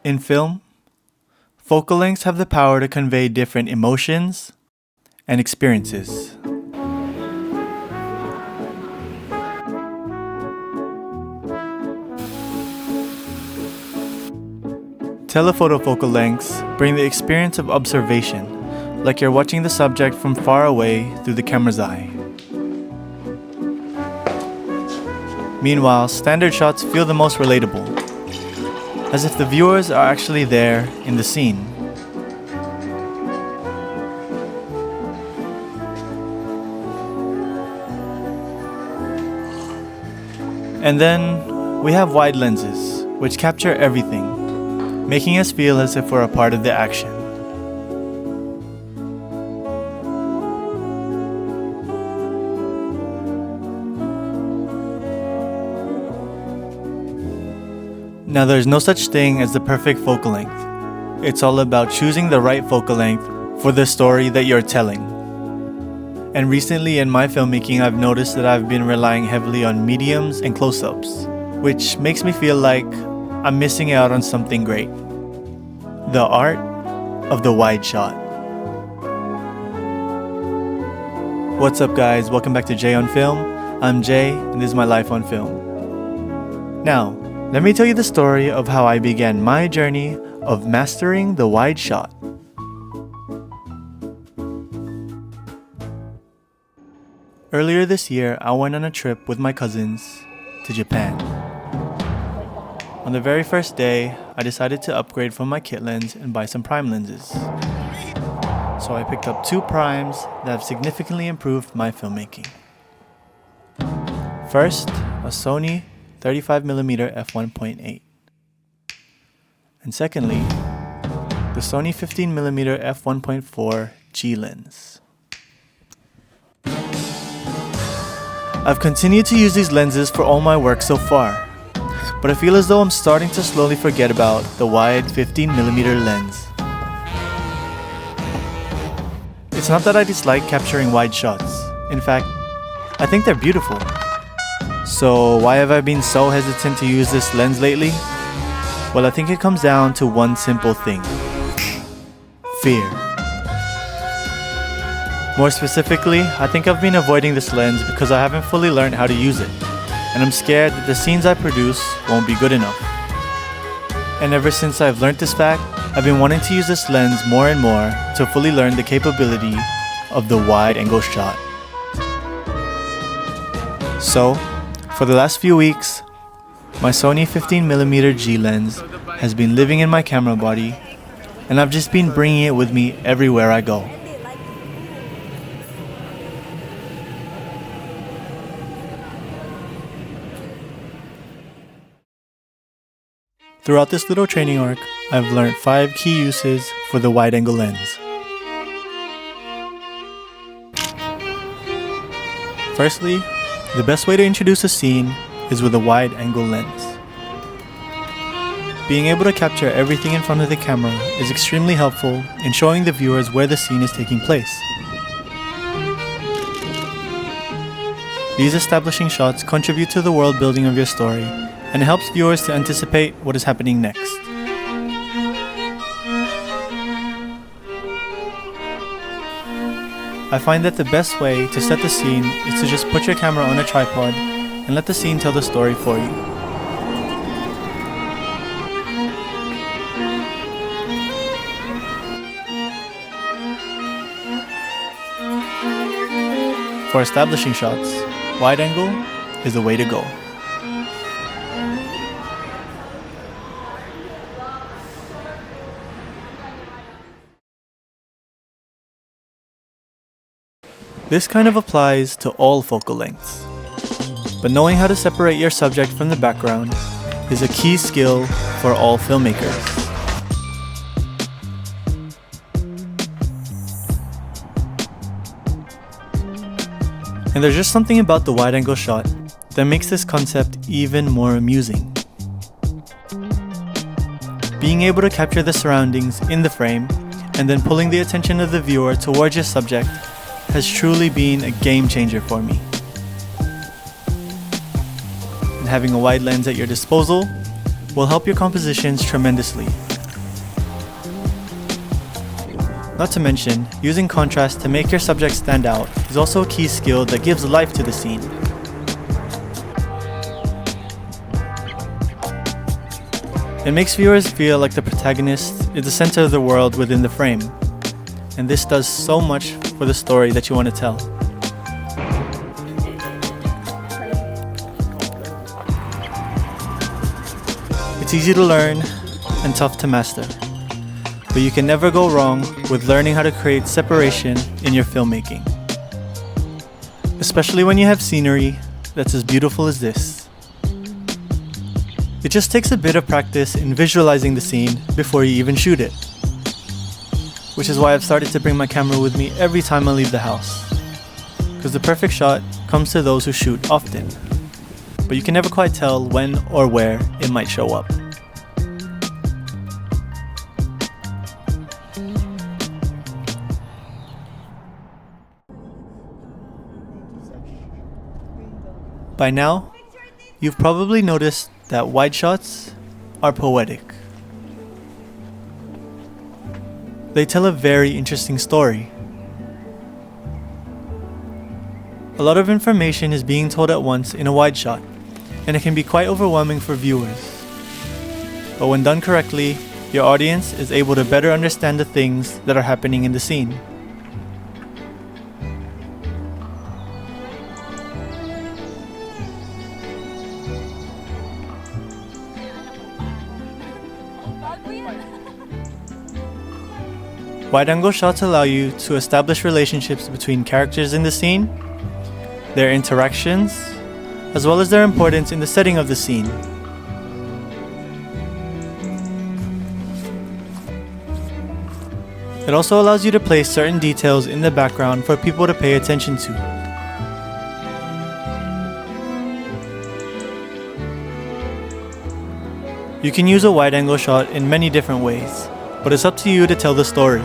In film, focal lengths have the power to convey different emotions and experiences. Telephoto focal lengths bring the experience of observation, like you're watching the subject from far away through the camera's eye. Meanwhile, standard shots feel the most relatable, as if the viewers are actually there in the scene. And then we have wide lenses, which capture everything, making us feel as if we're a part of the action. Now, there's no such thing as the perfect focal length. It's all about choosing the right focal length for the story that you're telling. And recently in my filmmaking, I've noticed that I've been relying heavily on mediums and close-ups, which makes me feel like I'm missing out on something great. The art of the wide shot. What's up guys, welcome back to Jay on Film. I'm Jay and this is my life on film. Now, let me tell you the story of how I began my journey of mastering the wide shot. Earlier this year, I went on a trip with my cousins to Japan. On the very first day, I decided to upgrade from my kit lens and buy some prime lenses. So I picked up 2 primes that have significantly improved my filmmaking. First, a Sony 35mm f1.8. And secondly, the Sony 15mm f1.4 G lens. I've continued to use these lenses for all my work so far, but I feel as though I'm starting to slowly forget about the wide 15mm lens. It's not that I dislike capturing wide shots. In fact, I think they're beautiful. So why have I been so hesitant to use this lens lately? Well, I think it comes down to one simple thing. Fear. More specifically, I think I've been avoiding this lens because I haven't fully learned how to use it, and I'm scared that the scenes I produce won't be good enough. And ever since I've learned this fact, I've been wanting to use this lens more and more to fully learn the capability of the wide angle shot. So, for the last few weeks, my Sony 15mm G lens has been living in my camera body, and I've just been bringing it with me everywhere I go. Throughout this little training arc, I've learned 5 key uses for the wide-angle lens. Firstly, the best way to introduce a scene is with a wide-angle lens. Being able to capture everything in front of the camera is extremely helpful in showing the viewers where the scene is taking place. These establishing shots contribute to the world building of your story, and it helps viewers to anticipate what is happening next. I find that the best way to set the scene is to just put your camera on a tripod and let the scene tell the story for you. For establishing shots, wide angle is the way to go. This kind of applies to all focal lengths, but knowing how to separate your subject from the background is a key skill for all filmmakers. And there's just something about the wide-angle shot that makes this concept even more amusing. Being able to capture the surroundings in the frame and then pulling the attention of the viewer towards your subject has truly been a game changer for me. And having a wide lens at your disposal will help your compositions tremendously, Not to mention, using contrast to make your subject stand out is also a key skill that gives life to the scene. It makes viewers feel like the protagonist is the center of the world within the frame, and this does so much for the story that you want to tell. It's easy to learn and tough to master, but you can never go wrong with learning how to create separation in your filmmaking, especially when you have scenery that's as beautiful as this. It just takes a bit of practice in visualizing the scene before you even shoot it, which is why I've started to bring my camera with me every time I leave the house, because the perfect shot comes to those who shoot often, but you can never quite tell when or where it might show up. By now, you've probably noticed that wide shots are poetic. They tell a very interesting story. A lot of information is being told at once in a wide shot, and it can be quite overwhelming for viewers. But when done correctly, your audience is able to better understand the things that are happening in the scene. Wide-angle shots allow you to establish relationships between characters in the scene, their interactions, as well as their importance in the setting of the scene. It also allows you to place certain details in the background for people to pay attention to. You can use a wide-angle shot in many different ways, but it's up to you to tell the story,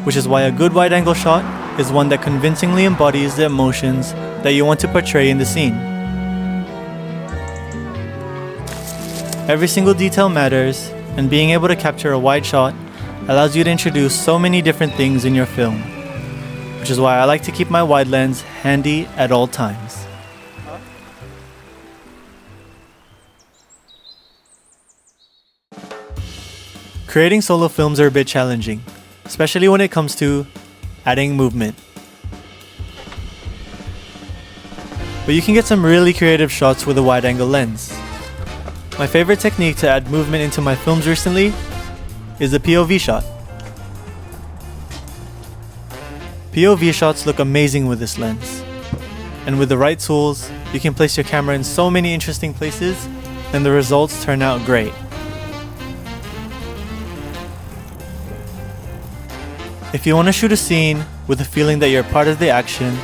which is why a good wide-angle shot is one that convincingly embodies the emotions that you want to portray in the scene. Every single detail matters, and being able to capture a wide shot allows you to introduce so many different things in your film, which is why I like to keep my wide lens handy at all times. Creating solo films are a bit challenging, especially when it comes to adding movement. But you can get some really creative shots with a wide-angle lens. My favorite technique to add movement into my films recently is the POV shot. POV shots look amazing with this lens, and with the right tools, you can place your camera in so many interesting places, and the results turn out great. If you want to shoot a scene with the feeling that you're part of the action,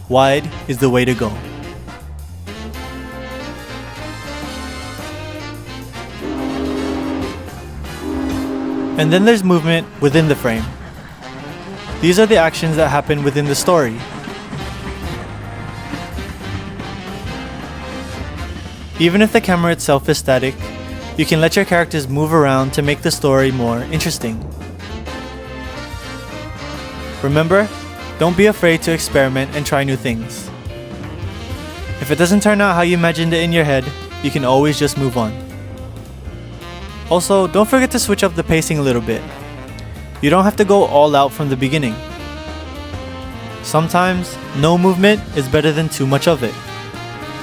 wide is the way to go. And then there's movement within the frame. These are the actions that happen within the story. Even if the camera itself is static, you can let your characters move around to make the story more interesting. Remember, don't be afraid to experiment and try new things. If it doesn't turn out how you imagined it in your head, you can always just move on. Also, don't forget to switch up the pacing a little bit. You don't have to go all out from the beginning. Sometimes, no movement is better than too much of it,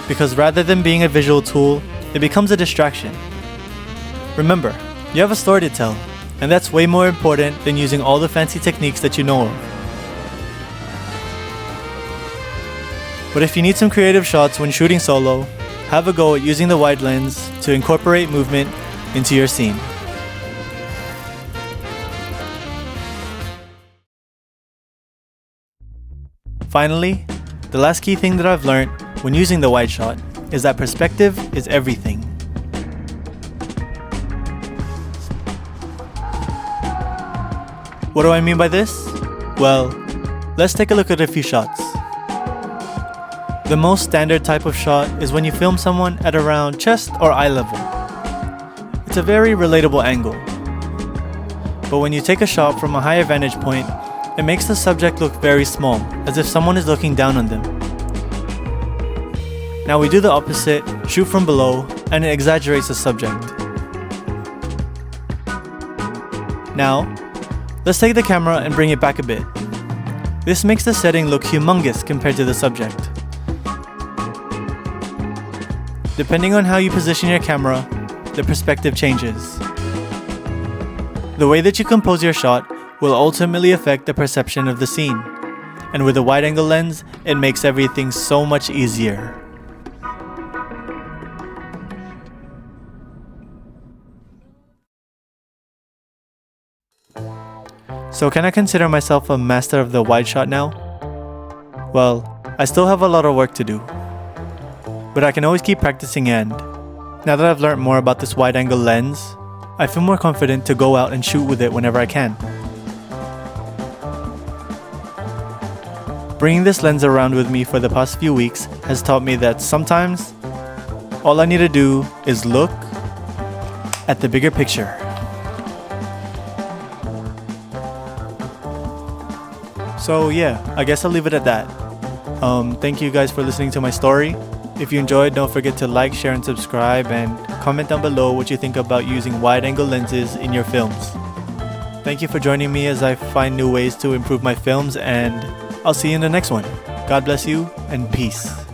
because rather than being a visual tool, it becomes a distraction. Remember, you have a story to tell, and that's way more important than using all the fancy techniques that you know of. But if you need some creative shots when shooting solo, have a go at using the wide lens to incorporate movement into your scene. Finally, the last key thing that I've learned when using the wide shot is that perspective is everything. What do I mean by this? Well, let's take a look at a few shots. The most standard type of shot is when you film someone at around chest or eye level. It's a very relatable angle. but when you take a shot from a higher vantage point, it makes the subject look very small, as if someone is looking down on them. Now we do the opposite, shoot from below, and it exaggerates the subject. Now, let's take the camera and bring it back a bit. This makes the setting look humongous compared to the subject. Depending on how you position your camera, the perspective changes. The way that you compose your shot will ultimately affect the perception of the scene, and with a wide-angle lens, it makes everything so much easier. So can I consider myself a master of the wide shot now? Well, I still have a lot of work to do, but I can always keep practicing, and now that I've learned more about this wide-angle lens, I feel more confident to go out and shoot with it whenever I can. Bringing this lens around with me for the past few weeks has taught me that sometimes all I need to do is look at the bigger picture. So yeah, I guess I'll leave it at that. Thank you guys for listening to my story. If you enjoyed, don't forget to like, share, and subscribe, and comment down below what you think about using wide-angle lenses in your films. Thank you for joining me as I find new ways to improve my films, and I'll see you in the next one. God bless you, and peace.